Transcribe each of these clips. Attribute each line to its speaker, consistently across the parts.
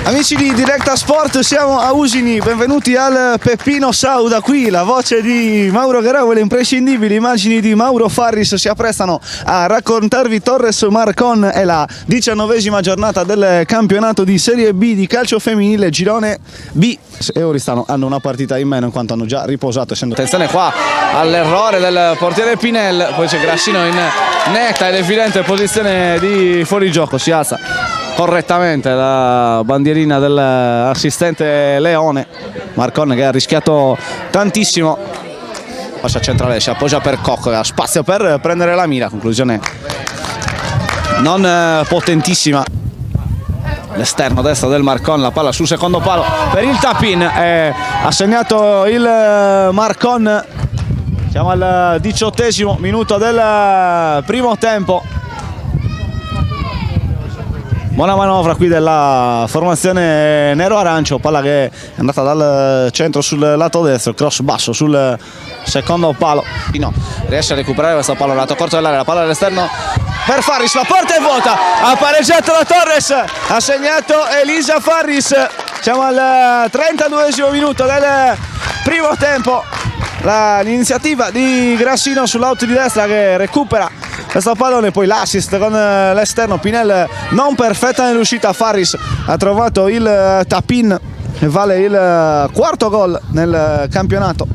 Speaker 1: Amici di Directa Sport, siamo a Usini, benvenuti al Peppino Sau. Da qui la voce di Mauro Garau e le imprescindibili immagini di Mauro Farris si apprestano a raccontarvi Torres Marcon. È la 19ª giornata del campionato di Serie B di calcio femminile, girone B. E Oristano hanno una partita in meno in quanto hanno già riposato, essendo... Attenzione qua all'errore del portiere Pinel, poi c'è Grassino in netta ed evidente posizione di fuorigioco, si alza correttamente la bandierina dell'assistente Leone. Marcon che ha rischiato tantissimo, fascia centrale, si appoggia per Cocco, ha spazio per prendere la mira, conclusione non potentissima. L'esterno destro del Marcon, la palla sul secondo palo per il tap-in, ha segnato il Marcon. Siamo al 18° minuto del primo tempo. Buona manovra qui della formazione nero-arancio, palla che è andata dal centro sul lato destro, cross basso sul secondo palo. No, riesce a recuperare questa palla, lato corto dell'area, la palla all'esterno per Farris, la porta è vuota, ha pareggiato la Torres, ha segnato Elisa Farris. Siamo al 32° minuto del primo tempo. L'iniziativa di Grassino sull'out di destra che recupera questo pallone, poi l'assist con l'esterno. Pinel non perfetta nell'uscita, Farris ha trovato il tap-in e vale il quarto gol nel campionato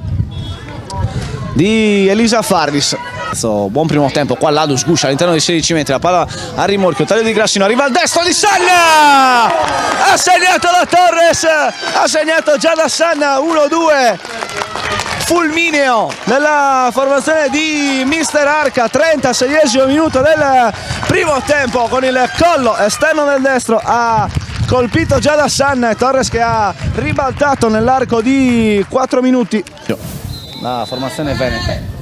Speaker 1: di Elisa Farris. Buon primo tempo, qua Ladu sguscia all'interno dei 16 metri, la palla a rimorchio, taglio di Grassino, arriva al destro di Sanna, ha segnato la Torres, ha segnato già da Sanna, 1-2. Fulmineo nella formazione di Mister Arca, 36° minuto del primo tempo, con il collo esterno del destro ha colpito già da Sanna e Torres che ha ribaltato nell'arco di 4 minuti. La formazione veneta,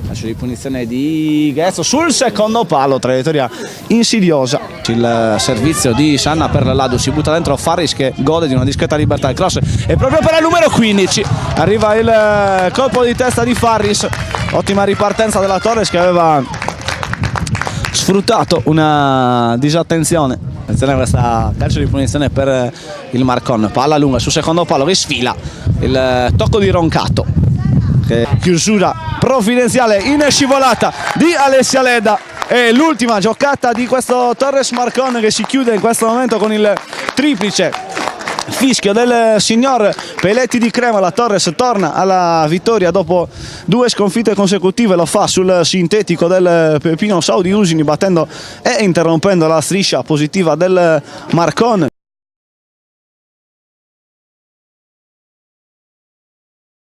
Speaker 1: calcio di punizione di Ghezzo sul secondo palo, traiettoria insidiosa. Il servizio di Sanna per Ladu, si butta dentro Farris che gode di una discreta libertà, il cross è proprio per il numero 15, arriva il colpo di testa di Farris, ottima ripartenza della Torres che aveva sfruttato una disattenzione. Attenzione a questa calcio di punizione per il Marcon, palla lunga sul secondo palo che sfila, il tocco di Roncato, chiusura provvidenziale in scivolata di Alessia Leda. E l'ultima giocata di questo Torres Marcon che si chiude in questo momento con il triplice fischio del signor Peletti di Crema. La Torres torna alla vittoria dopo 2 sconfitte consecutive, lo fa sul sintetico del Peppino Sau di Usini, battendo e interrompendo la striscia positiva del Marcon.